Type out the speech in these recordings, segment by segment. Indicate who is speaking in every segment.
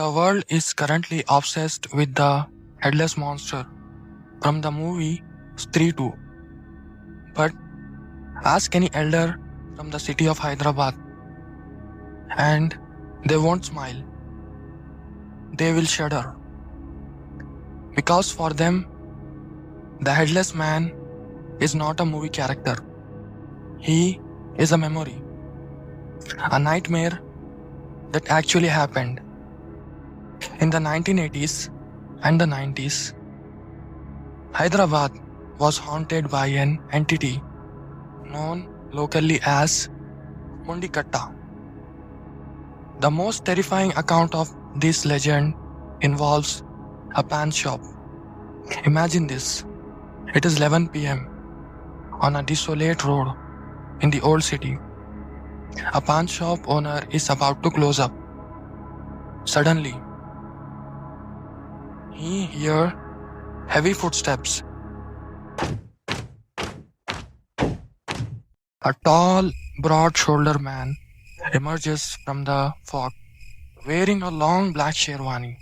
Speaker 1: The world is currently obsessed with the Headless monster from the movie Stree 2. But ask any elder from the city of Hyderabad and they won't smile. They will shudder. Because for them, the Headless Man is not a movie character. He is a memory. A nightmare that actually happened. In the 1980s and the 90s, Hyderabad was haunted by an entity known locally as Mundi Katta. The most terrifying account of this legend involves a pan shop. Imagine this. It is 11 p.m. on a desolate road in the old city. A pan shop owner is about to close up. Suddenly, he hears heavy footsteps. A tall, broad-shouldered man emerges from the fog, wearing a long black sherwani.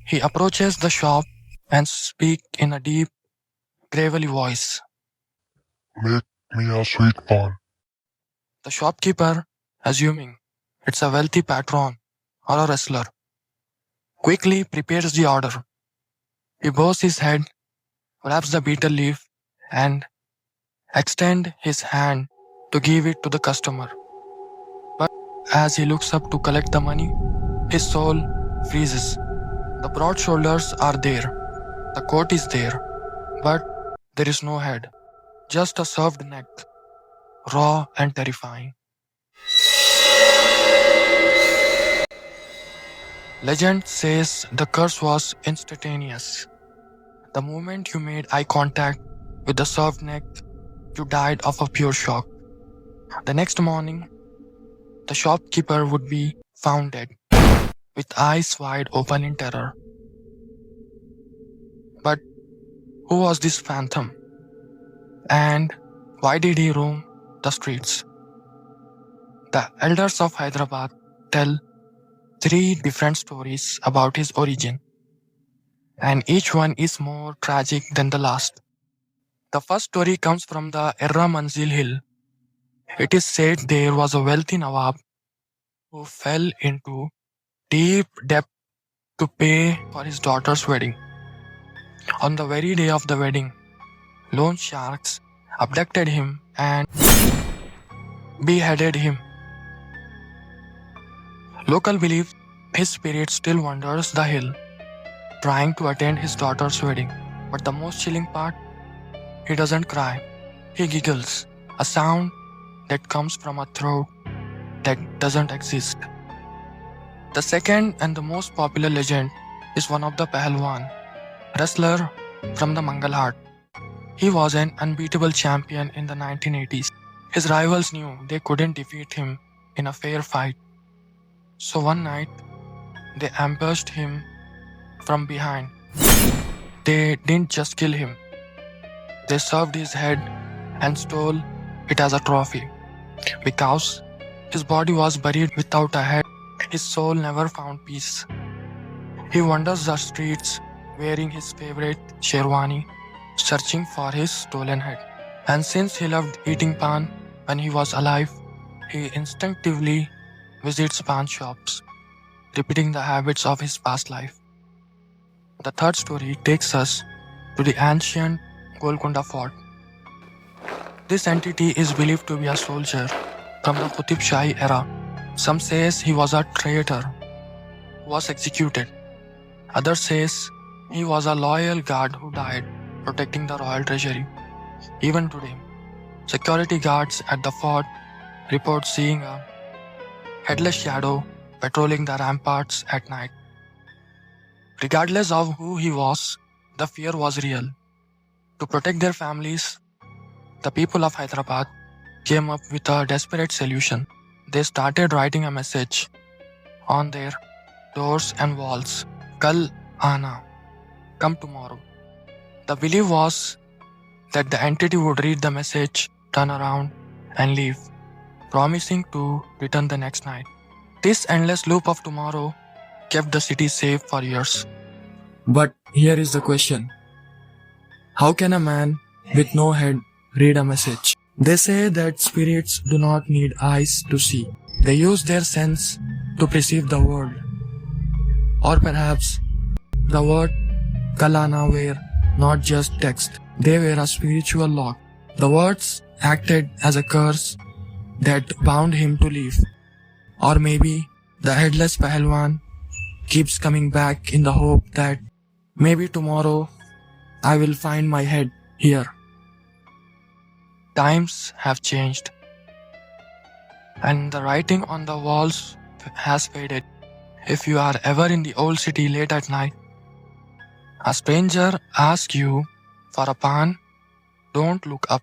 Speaker 1: He approaches the shop and speaks in a deep, gravelly voice.
Speaker 2: Make me a sweet corn.
Speaker 1: The shopkeeper, assuming it's a wealthy patron or a wrestler, quickly prepares the order. He bows his head, wraps the betel leaf, and extends his hand to give it to the customer. But as he looks up to collect the money, his soul freezes. The broad shoulders are there, the coat is there, but there is no head, just a served neck, raw and terrifying. Legend says the curse was instantaneous. The moment you made eye contact with the served neck, you died of a pure shock. The next morning, the shopkeeper would be found dead, with eyes wide open in terror. But who was this phantom? And why did he roam the streets? The elders of Hyderabad tell 3 different stories about his origin, and each one is more tragic than the last. The first story comes from the Erra Manzil Hill. It is said there was a wealthy Nawab who fell into deep debt to pay for his daughter's wedding. On the very day of the wedding, loan sharks abducted him and beheaded him. Local believe his spirit still wanders the hill, trying to attend his daughter's wedding. But the most chilling part, he doesn't cry. He giggles, a sound that comes from a throat that doesn't exist. The second and the most popular legend is one of the Pehelwan, wrestler from the Mangalhat. He was an unbeatable champion in the 1980s. His rivals knew they couldn't defeat him in a fair fight. So one night, they ambushed him from behind. They didn't just kill him. They served his head and stole it as a trophy. Because his body was buried without a head, his soul never found peace. He wanders the streets wearing his favorite sherwani, searching for his stolen head. And since he loved eating pan when he was alive, he instinctively visits pan shops, repeating the habits of his past life. The third story takes us to the ancient Golconda Fort. This entity is believed to be a soldier from the Qutub Shahi era. Some says he was a traitor who was executed. Others says he was a loyal guard who died protecting the royal treasury. Even today, security guards at the fort report seeing a headless shadow patrolling the ramparts at night. Regardless of who he was, the fear was real. To protect their families, the people of Hyderabad came up with a desperate solution. They started writing a message on their doors and walls. Kal Aana, come tomorrow. The belief was that the entity would read the message, turn around and leave, promising to return the next night. This endless loop of tomorrow kept the city safe for years.
Speaker 3: But here is the question. How can a man with no head read a message? They say that spirits do not need eyes to see. They use their sense to perceive the world. Or perhaps the word Kal Aana were not just text. They were a spiritual lock. The words acted as a curse that bound him to leave. Or maybe the headless Pehelwan keeps coming back in the hope that maybe tomorrow I will find my head here.
Speaker 1: Times have changed, and the writing on the walls has faded. If you are ever in the old city late at night, a stranger asks you for a pan, don't look up.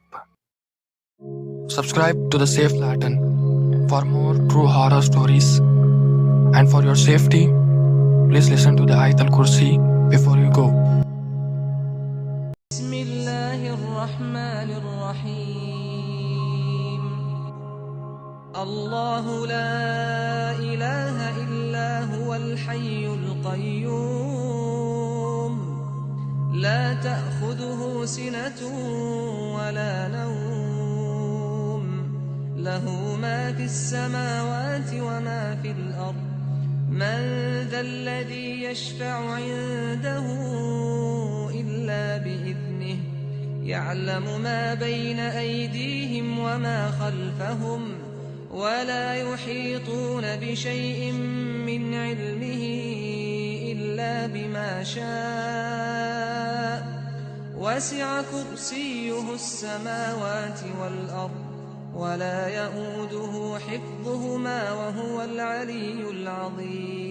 Speaker 1: Subscribe to the Safe Latin for more true horror stories. And for your safety, please listen to the Ayatul Kursi before you go.
Speaker 4: بسم الله الرحمن الرحيم الله لا إله إلا هو الحي القيوم لا تأخذه سنة ولا نوم له ما في السماوات وما في الأرض من ذا الذي يشفع عنده إلا بإذنه يعلم ما بين أيديهم وما خلفهم ولا يحيطون بشيء من علمه إلا بما شاء وسع كرسيه السماوات والأرض ولا يؤوده حفظهما وهو العلي العظيم